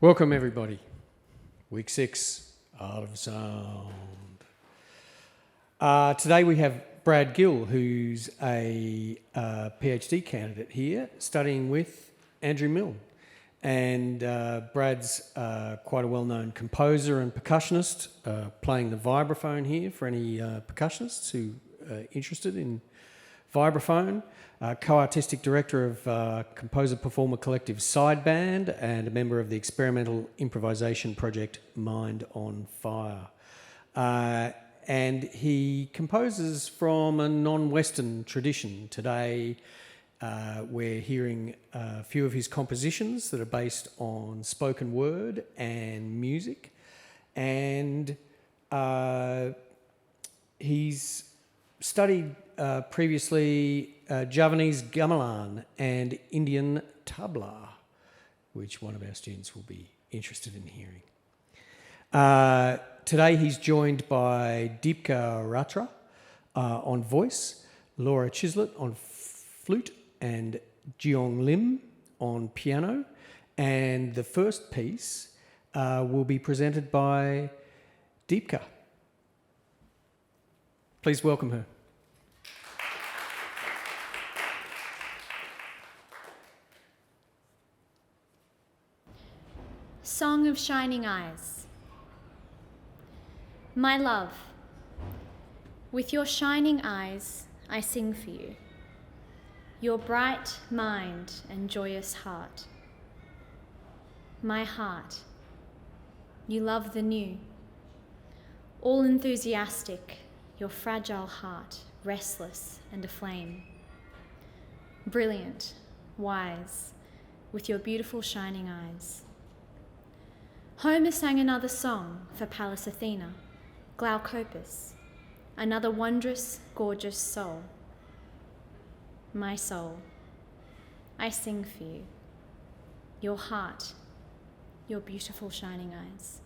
Welcome everybody. Week 6, Art of Sound. Today we have Brad Gill, who's a PhD candidate here, studying with Andrew Milne. And Brad's quite a well-known composer and percussionist, playing the vibraphone here for any percussionists who are interested in vibraphone. Co-artistic director of composer-performer collective Sideband and a member of the experimental improvisation project Mind on Fire. And he composes from a non-Western tradition. Today we're hearing a few of his compositions that are based on spoken word and music. And he's studied previously Javanese gamelan and Indian tabla, which one of our students will be interested in hearing. Today he's joined by Deepka Ratra on voice, Laura Chislett on flute, and Jeong Lim on piano. And the first piece will be presented by Deepka. Please welcome her. Song of Shining Eyes. My love, with your shining eyes I sing for you, your bright mind and joyous heart. My heart, you love the new, all enthusiastic, your fragile heart, restless and aflame. Brilliant, wise, with your beautiful shining eyes. Homer sang another song for Pallas Athena, Glaucopis, another wondrous, gorgeous soul. My soul, I sing for you, your heart, your beautiful shining eyes.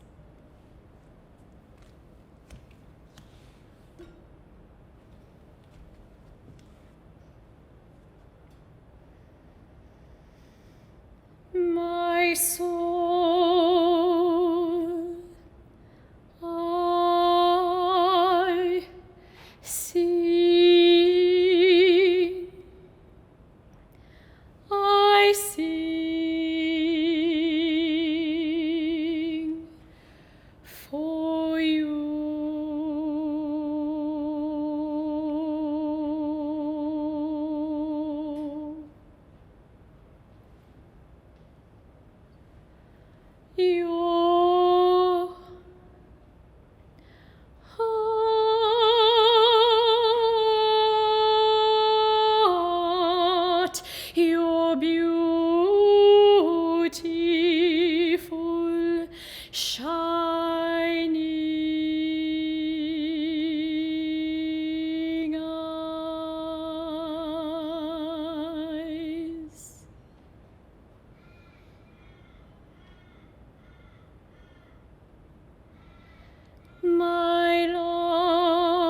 My soul, I sing, I sing for you. Your heart, your beautiful shining eyes. My love,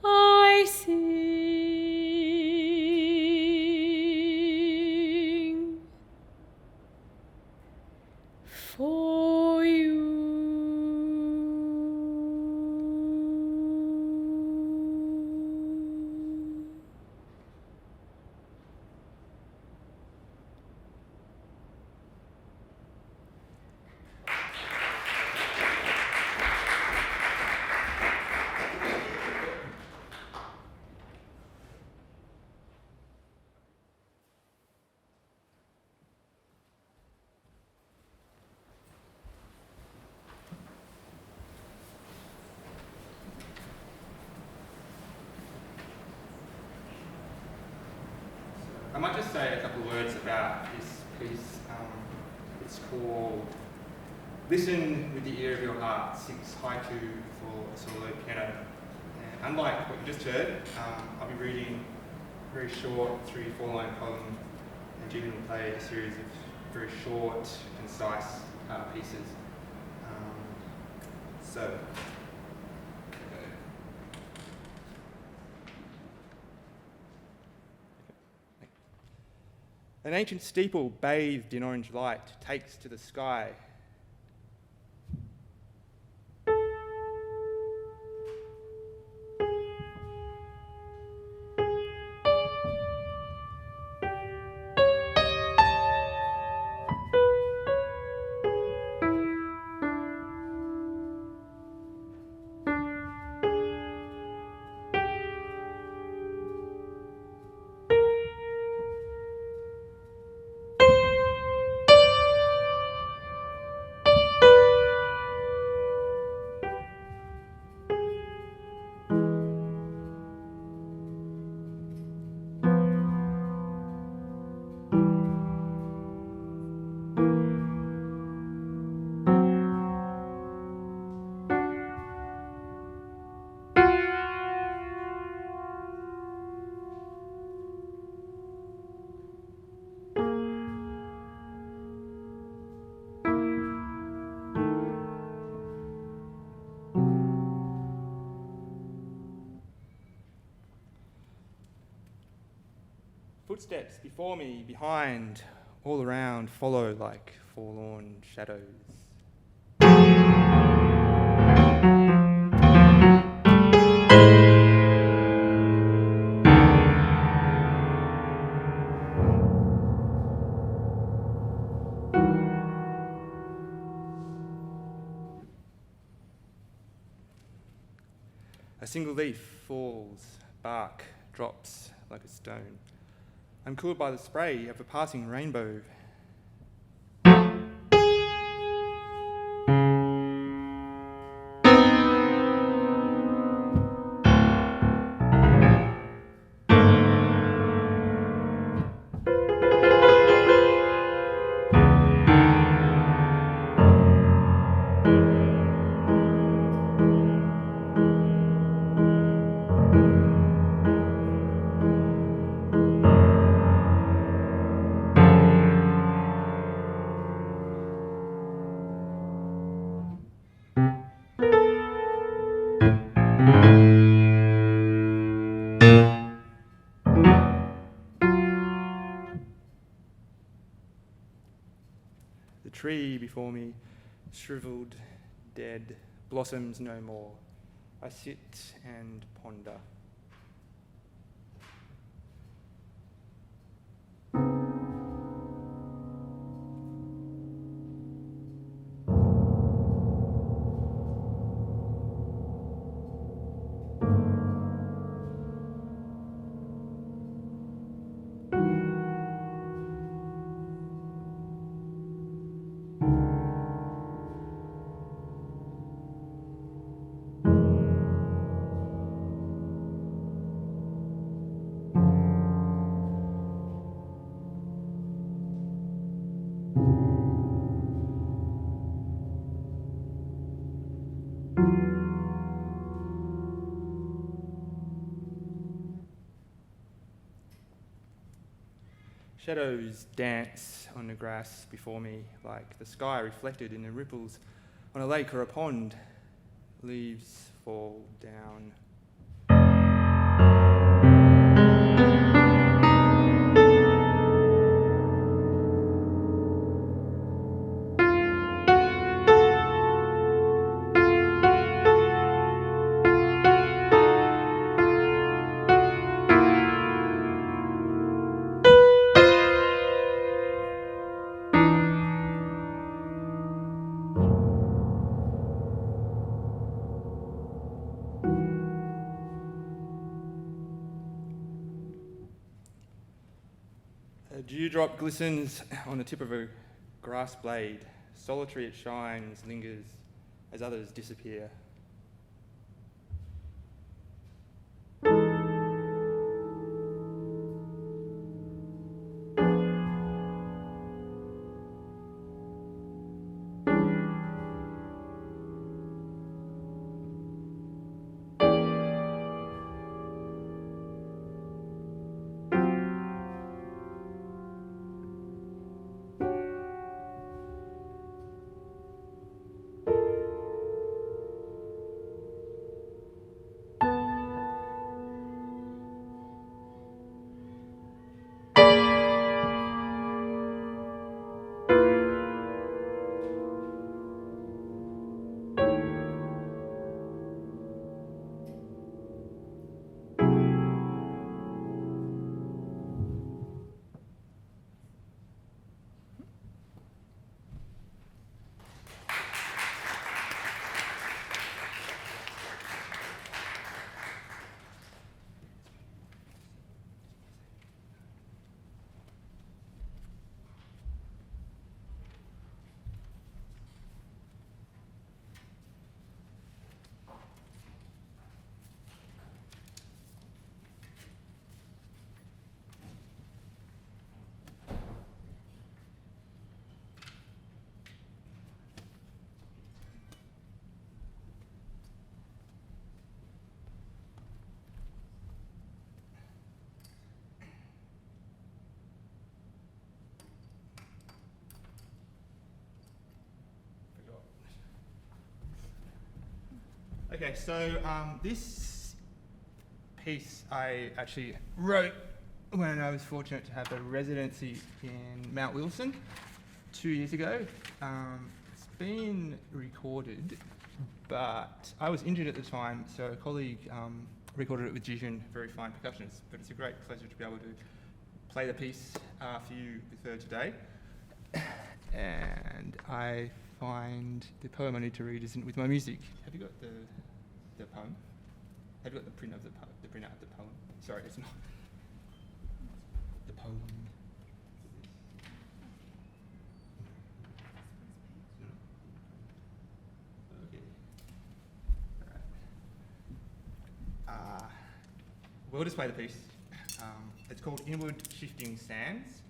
I sing for you. I might just say a couple of words about this piece. It's called Listen with the Ear of Your Heart, 6 Haiku for solo piano. And unlike what you just heard, I'll be reading a very short 3-4 line poem, and Julian will play a series of very short, concise pieces. So An ancient steeple bathed in orange light takes to the sky. Footsteps before me, behind, all around, follow like forlorn shadows. A single leaf falls, bark drops like a stone. I'm cooled by the spray of a passing rainbow. The tree before me, shriveled, dead, blossoms no more. I sit and ponder. Shadows dance on the grass before me, like the sky reflected in the ripples on a lake or a pond. Leaves fall down. A dewdrop glistens on the tip of a grass blade. Solitary it shines, lingers, as others disappear. Okay, so this piece I actually wrote when I was fortunate to have a residency in Mount Wilson 2 years ago. It's been recorded, but I was injured at the time, so a colleague recorded it with Jijan, very fine percussionist. But it's a great pleasure to be able to play the piece for you with her today. And I find the poem I need to read isn't with my music. Have you got the poem? Have you got the print of the printout of the poem? Sorry, it's not. The poem. Okay. All right. We'll just play the piece. It's called Inward Shifting Sands.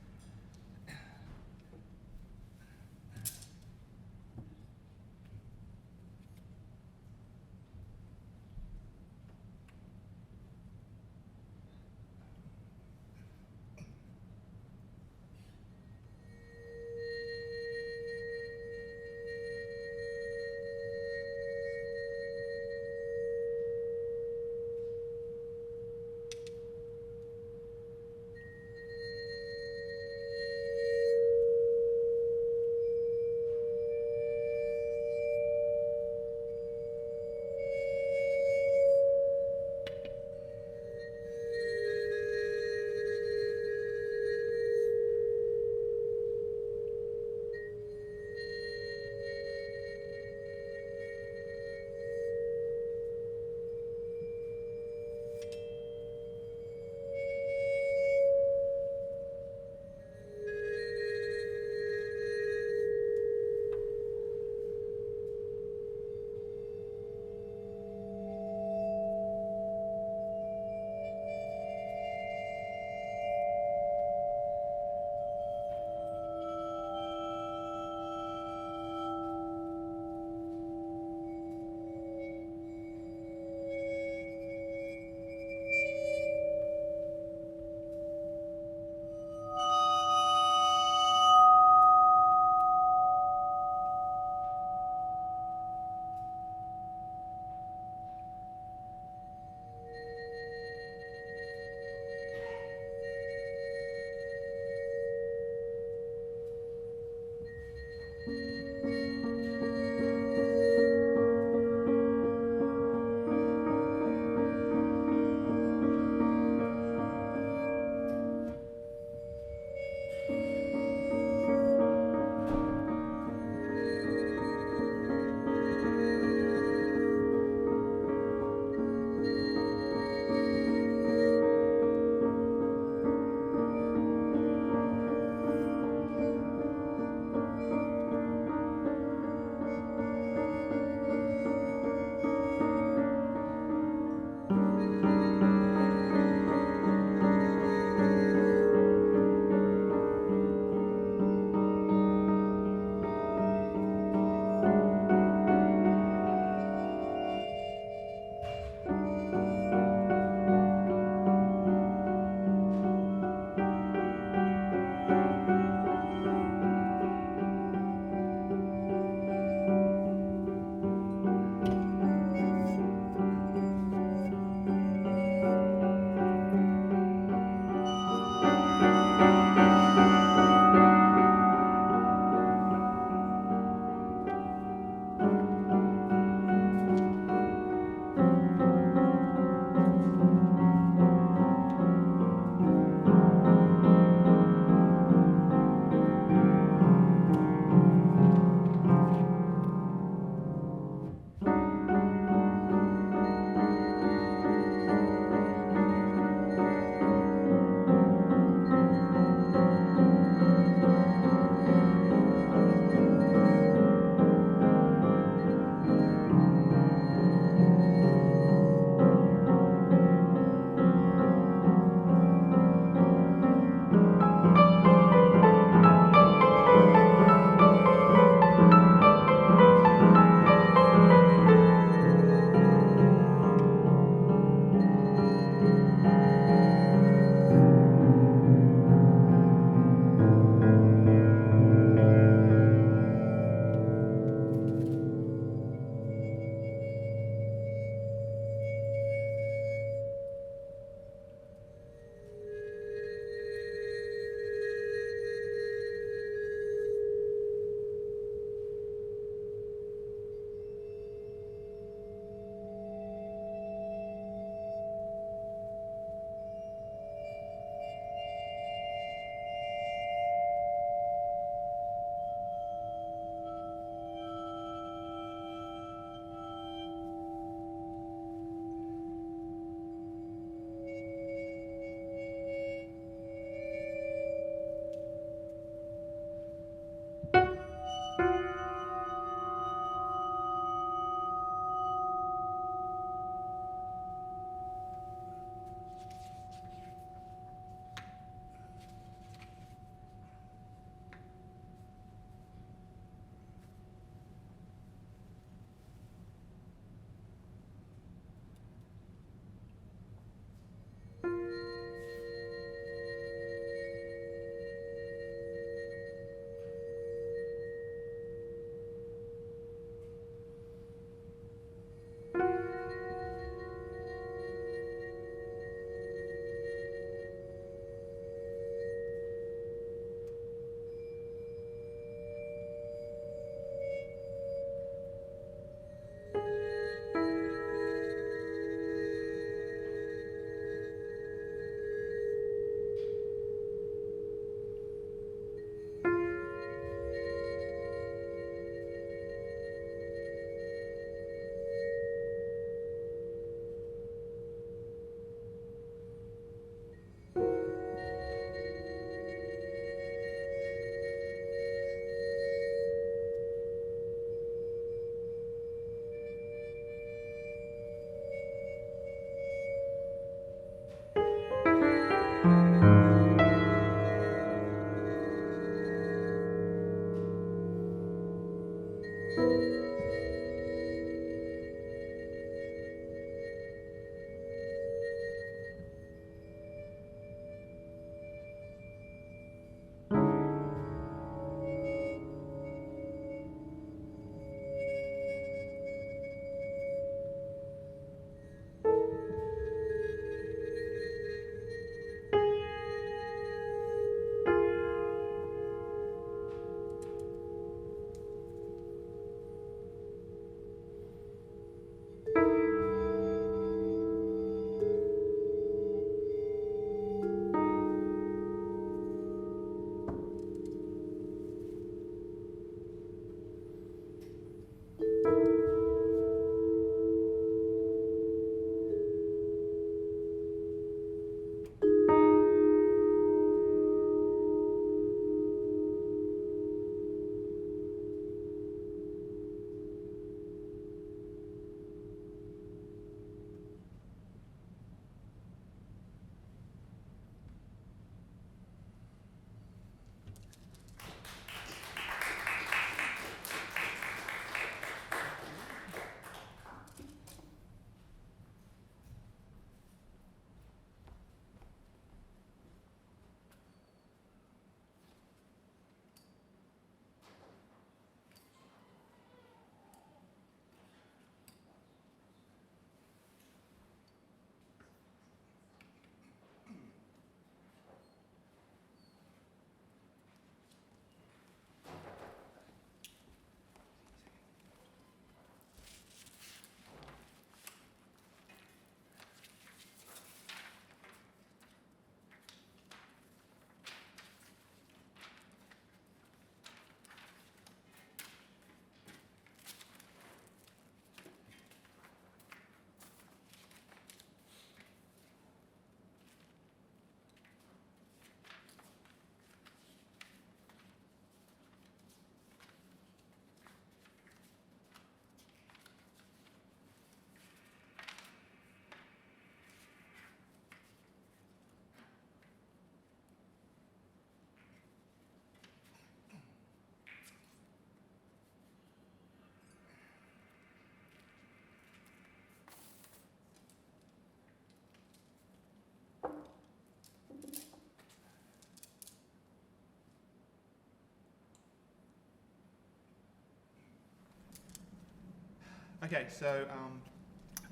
Okay, so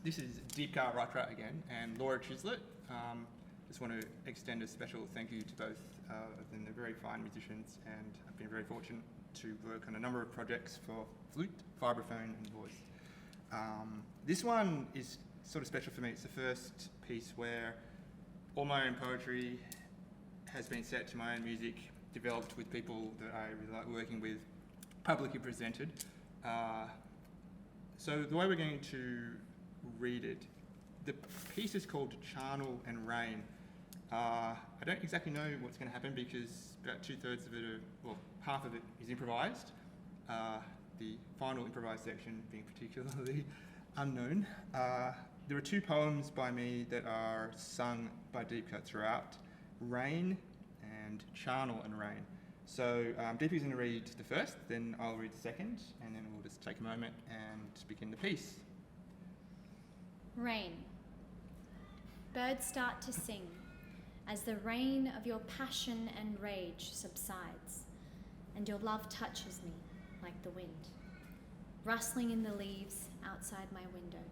this is Deepka Ratra again and Laura Chislett. Just want to extend a special thank you to both of them. They're very fine musicians, and I've been very fortunate to work on a number of projects for flute, vibraphone and voice. This one is sort of special for me. It's the first piece where all my own poetry has been set to my own music, developed with people that I really like working with, publicly presented. So the way we're going to read it, the piece is called Charnel and Rain. I don't exactly know what's going to happen because about 2/3 of it, half of it is improvised. The final improvised section being particularly unknown. There are 2 poems by me that are sung by Deepka throughout, Rain and Charnel and Rain. So Deepka's going to read the first, then I'll read the second, and then we'll just take a moment and begin the piece. Rain. Birds start to sing as the rain of your passion and rage subsides, and your love touches me like the wind, rustling in the leaves outside my window.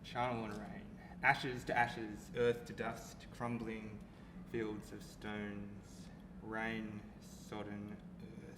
Charnel and Rain. Ashes to ashes, earth to dust, crumbling fields of stones, rain sodden earth.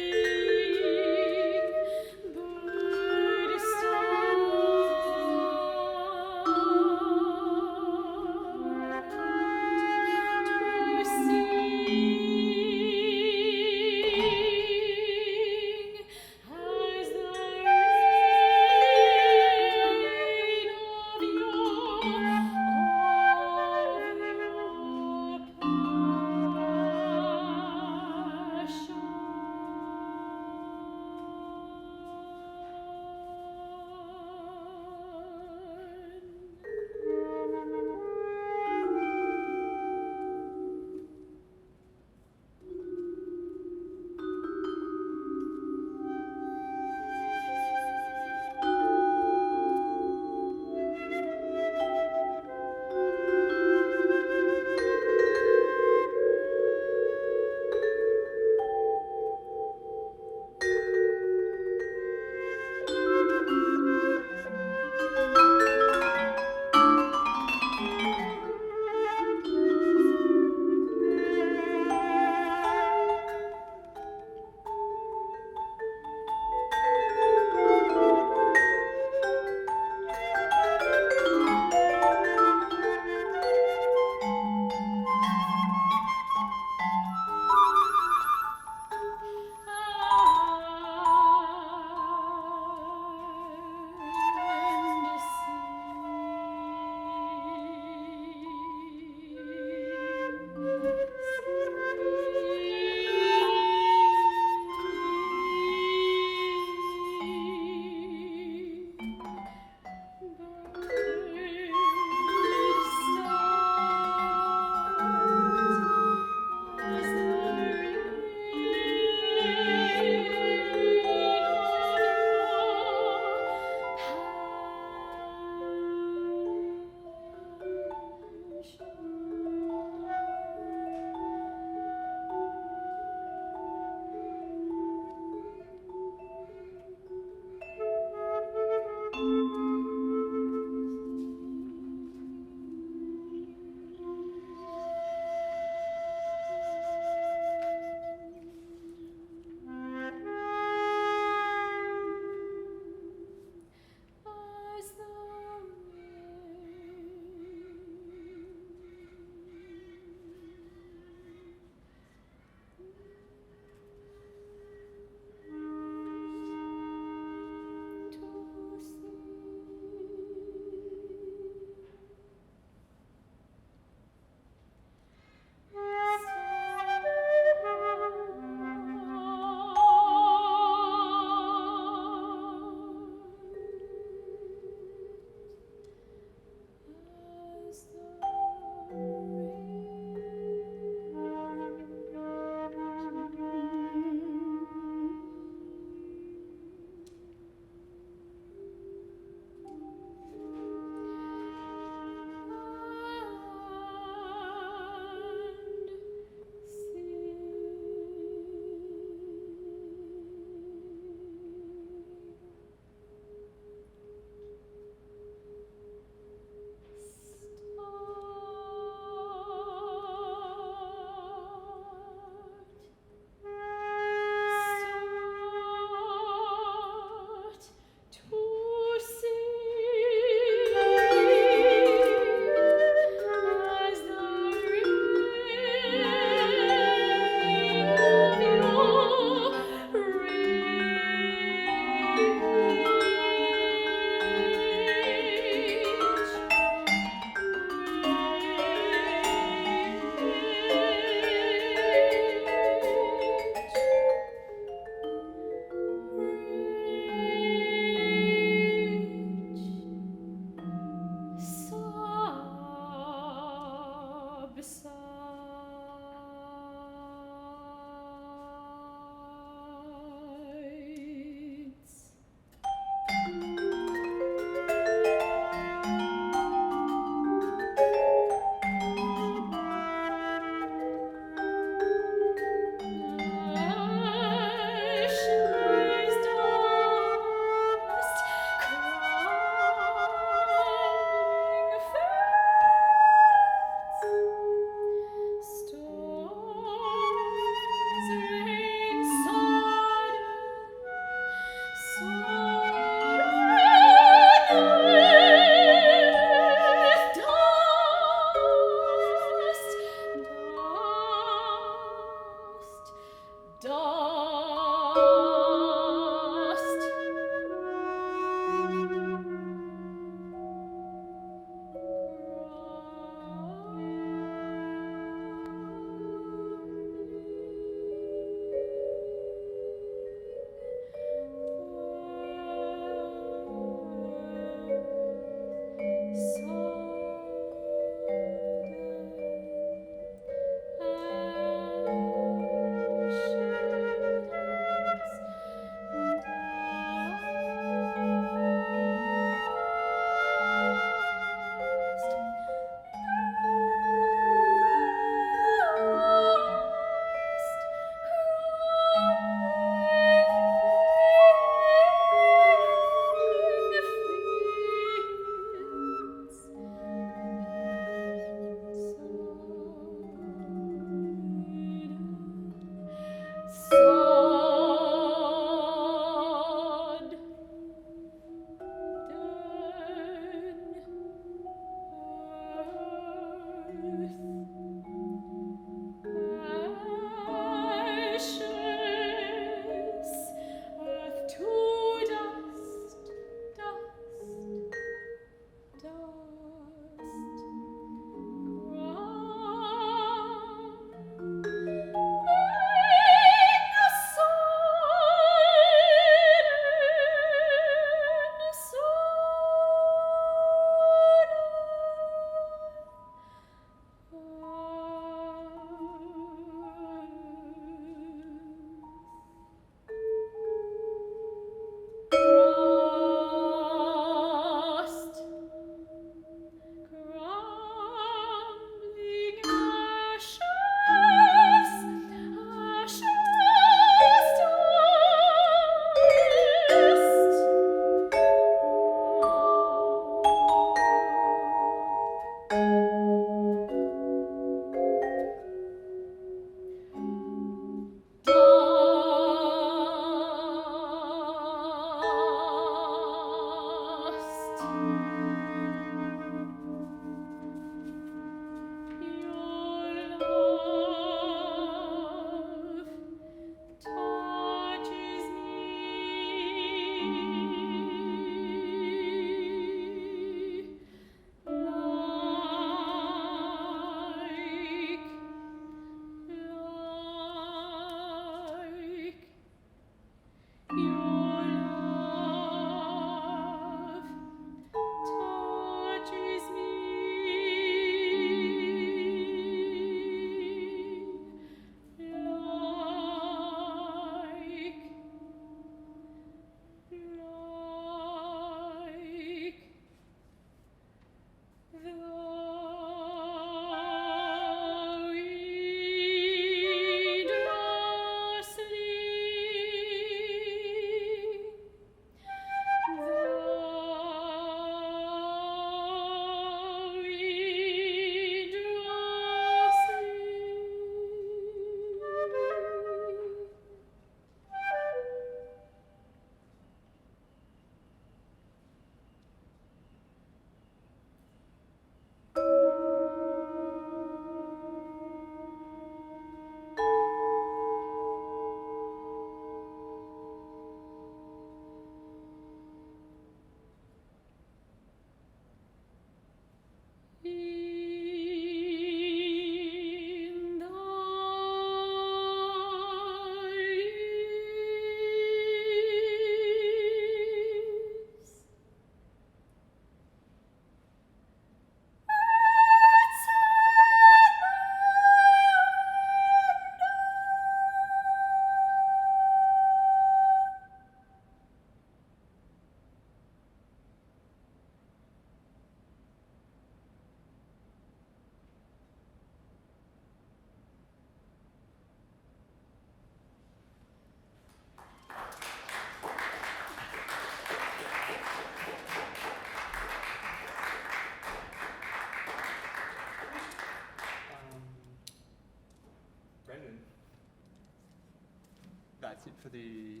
the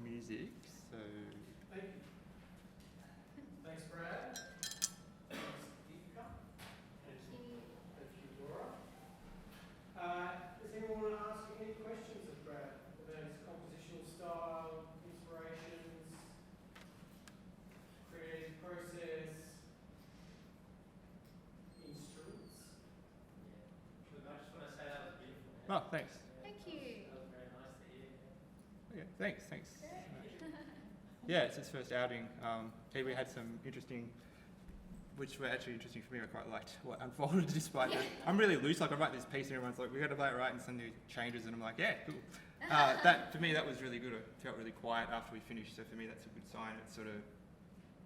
music. So Thank you. Thanks, Brad. Thanks, Deepika. Thank you. Thank you, Laura. Does anyone want to ask any questions of Brad about his compositional style, inspirations, creative process, instruments? Look, I just want to say that was beautiful. oh, thanks. Thank you. That was very nice to hear. Okay, thanks. Yeah, it's his first outing. We had some interesting, which were actually interesting for me. I quite liked what unfolded despite that. I'm really loose. Like I write this piece and everyone's like, "We got to play it right," and suddenly changes, and I'm like, "Yeah, cool." That for me, that was really good. I felt really quiet after we finished. So for me, that's a good sign. It sort of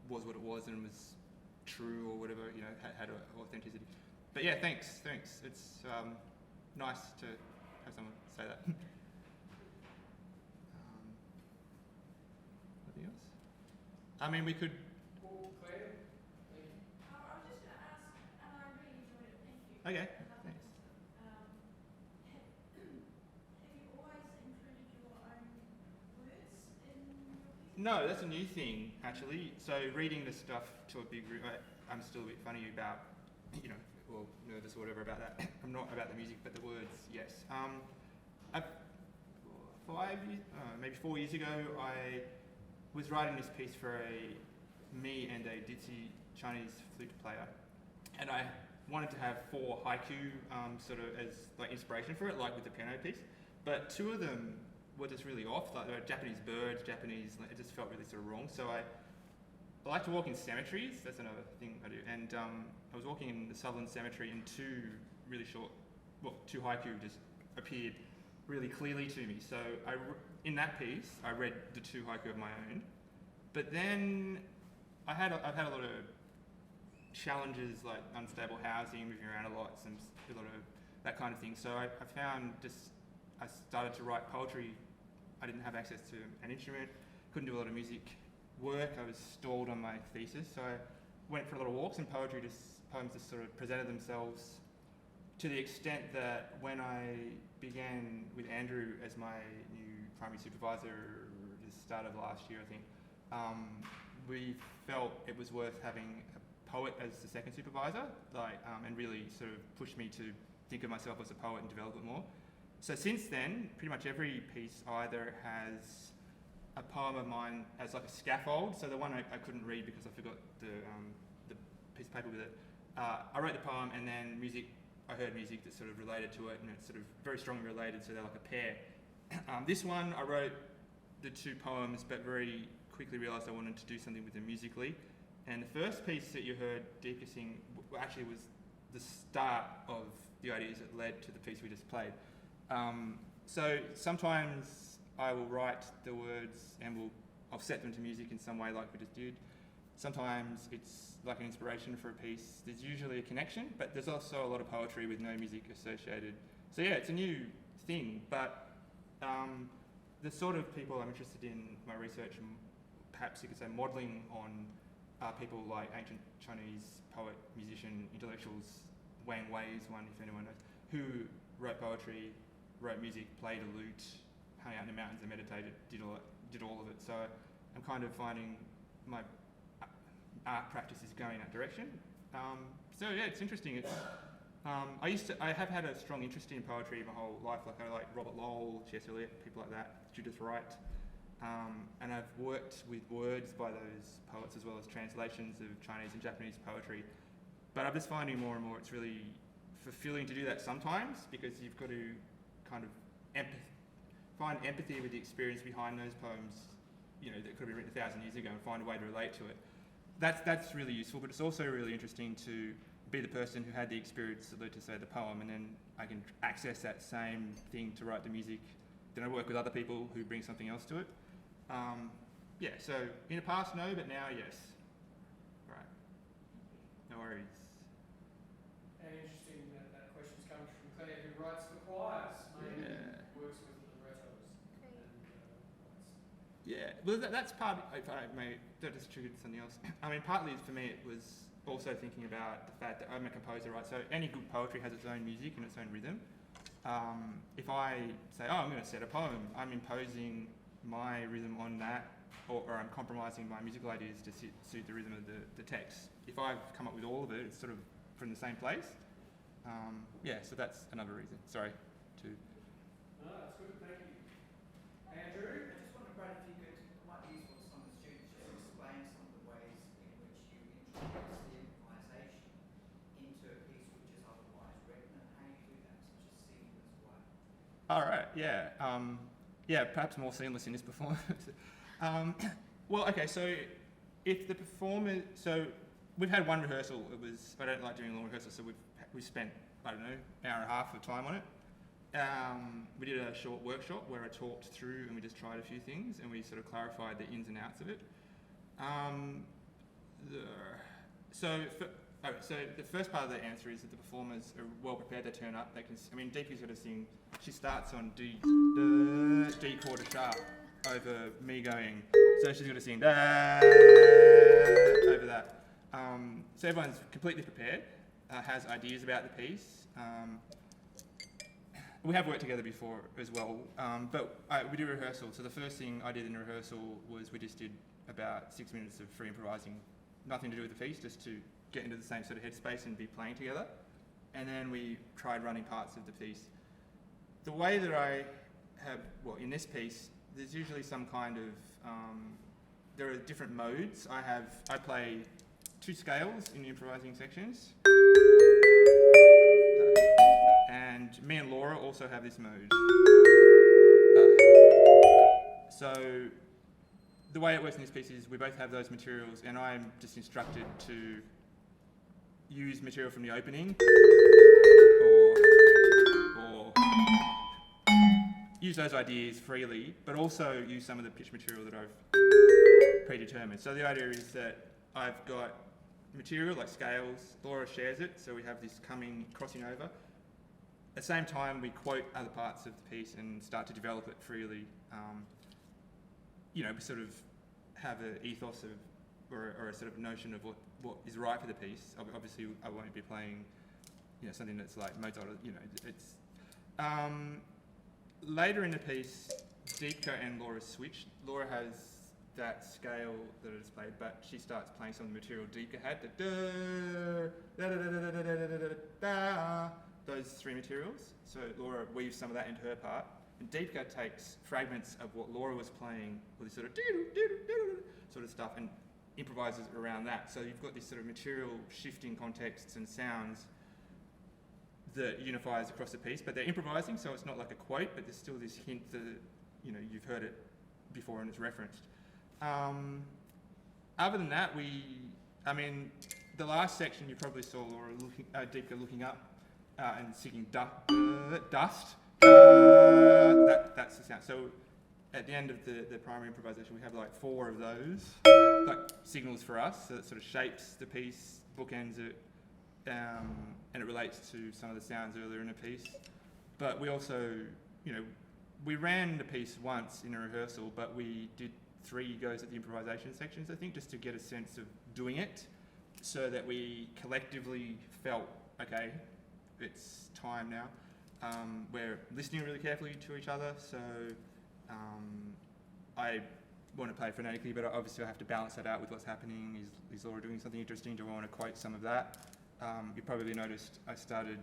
was what it was and was true or whatever. You know, had authenticity. But yeah, thanks. It's nice to have someone say that. Anything else? I mean, we could. Well, Claire, thank you. I was just going to ask, and I really enjoyed it, thank you. Okay, Lovely thanks. stuff. Have you always included your own words in your pieces? No, that's a new thing actually. So reading the stuff to a big group, I'm still a bit funny about, you know, or nervous or whatever about that. I'm not about the music, but the words, yes. Maybe 4 years ago, I was writing this piece for me and a ditzy Chinese flute player, and I wanted to have 4 haiku sort of as like inspiration for it, like with the piano piece. But 2 of them were just really off. Like they were Japanese birds, like, it just felt really sort of wrong. So I like to walk in cemeteries. That's another thing I do. And I was walking in the Southern Cemetery, and 2 haiku just appeared really clearly to me. So in that piece, I read the 2 haiku of my own. But then I've had a lot of challenges, like unstable housing, moving around a lot, a lot of that kind of thing. So I found I started to write poetry. I didn't have access to an instrument, couldn't do a lot of music work. I was stalled on my thesis. So I went for a lot of walks, and poems just sort of presented themselves, to the extent that when I began with Andrew as my new primary supervisor at the start of last year, I think, we felt it was worth having a poet as the second supervisor, and really sort of pushed me to think of myself as a poet and develop it more. So since then, pretty much every piece either has a poem of mine as like a scaffold. So the one I couldn't read because I forgot the piece of paper with it. I wrote the poem, and then I heard music that sort of related to it, and it's sort of very strongly related, so they're like a pair. This one, I wrote the 2 poems, but very quickly realised I wanted to do something with them musically. And the first piece that you heard Deepika sing actually was the start of the ideas that led to the piece we just played. So sometimes I will write the words and I'll set them to music in some way, like we just did. Sometimes it's like an inspiration for a piece. There's usually a connection, but there's also a lot of poetry with no music associated. So yeah, it's a new thing, but the sort of people I'm interested in my research, and perhaps you could say modelling on, are people like ancient Chinese poet, musician, intellectuals. Wang Wei is one, if anyone knows, who wrote poetry, wrote music, played a lute, hung out in the mountains and meditated, did all of it. So I'm kind of finding my art practice is going in that direction. So yeah, it's interesting. I have had a strong interest in poetry my whole life. Like I like Robert Lowell, T.S. Eliot, people like that, Judith Wright. And I've worked with words by those poets as well as translations of Chinese and Japanese poetry. But I'm just finding more and more it's really fulfilling to do that sometimes, because you've got to kind of find empathy with the experience behind those poems, you know, that could have been written 1,000 years ago, and find a way to relate to it. That's really useful, but it's also really interesting to be the person who had the experience that led to, say, the poem, and then I can access that same thing to write the music. Then I work with other people who bring something else to it. Yeah, so in the past, no, but now, yes. Right. No worries. And interesting that question's coming from Claire, who writes for choirs, mainly works with librettos. Great. Yeah, well, that's part. If I may, that just triggered something else. I mean, partly for me, it was also thinking about the fact that I'm a composer, right? So any good poetry has its own music and its own rhythm. if I say, oh, I'm going to set a poem, I'm imposing my rhythm on that, or I'm compromising my musical ideas to suit the rhythm of the text. If I've come up with all of it, it's sort of from the same place. Yeah, so that's another reason. Sorry to... No, that's good, thank you. Andrew? I just wondered, Brad, if you could, it might be useful to some of the students, just explain some of the ways in which you introduce the improvisation into a piece which is otherwise written, and how you do that in such a seamless way. All right, yeah. Yeah, perhaps more seamless in this performance. Well, okay, so if the performer... So we've had one rehearsal. I don't like doing long rehearsals, so we spent, I don't know, an hour and a half of time on it. We did a short workshop where I talked through and we just tried a few things and we sort of clarified the ins and outs of it. So the first part of the answer is that the performers are well prepared. They turn up. They can. I mean, Deepa's going to sing. She starts on D quarter sharp over me going. So she's going to sing over that. So everyone's completely prepared. Has ideas about the piece. We have worked together before as well, but we do rehearsal. So the first thing I did in rehearsal was we just did about 6 minutes of free improvising, nothing to do with the piece, just to get into the same sort of headspace and be playing together. And then we tried running parts of the piece. The way that I have, well, in this piece, there's usually some kind of, there are different modes. I play 2 scales in the improvising sections. And me and Laura also have this mode. So the way it works in this piece is we both have those materials and I'm just instructed to use material from the opening or use those ideas freely, but also use some of the pitch material that I've predetermined. So the idea is that I've got material like scales, Laura shares it, so we have this crossing over. At the same time, we quote other parts of the piece and start to develop it freely. We sort of have an ethos of, or a sort of notion of what is right for the piece. Obviously, I won't be playing, something that's like Mozart. It's later in the piece, Deepka and Laura switch. Laura has that scale that I just played, but she starts playing some of the material Deepka had. Those 3 materials. So Laura weaves some of that into her part, and Deepka takes fragments of what Laura was playing, or this sort of sort of stuff, and improvises around that. So you've got this sort of material shifting contexts and sounds that unifies across the piece, but they're improvising, so it's not like a quote, but there's still this hint that you've heard it before and it's referenced. Other than that, the last section you probably saw Laura Deepka looking up and singing dust. That's the sound. So at the end of the primary improvisation, we have like 4 of those, like signals for us. So it sort of shapes the piece, bookends it, and it relates to some of the sounds earlier in the piece. But we also, we ran the piece once in a rehearsal, but we did 3 goes at the improvisation sections, I think, just to get a sense of doing it, so that we collectively felt, okay, it's time now. We're listening really carefully to each other, so I want to play phonetically, but obviously I have to balance that out with what's happening. Is Laura doing something interesting? Do I want to quote some of that? You probably noticed I started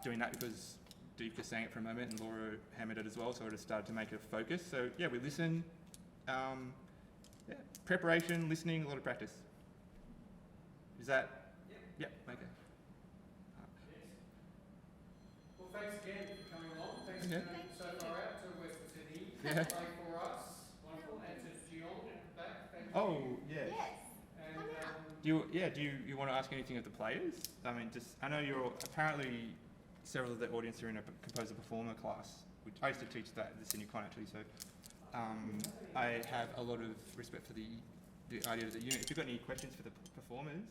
doing that because Deepka sang it for a moment and Laura hammered it as well, so I just started to make it a focus. So yeah, we listen. Preparation, listening, a lot of practice. Is that? Yep. Okay. Well, thanks again for coming along. Thanks Okay. for coming so far out to Western Sydney. Yeah. Play for us. Wonderful. And to Gill at the back. Thank you. Oh, yes. And Do you want to ask anything of the players? I know you're apparently several of the audience are in a composer performer class, which I used to teach that at the Sydney Con actually. So I have a lot of respect for the idea of the unit. If you've got any questions for the performers.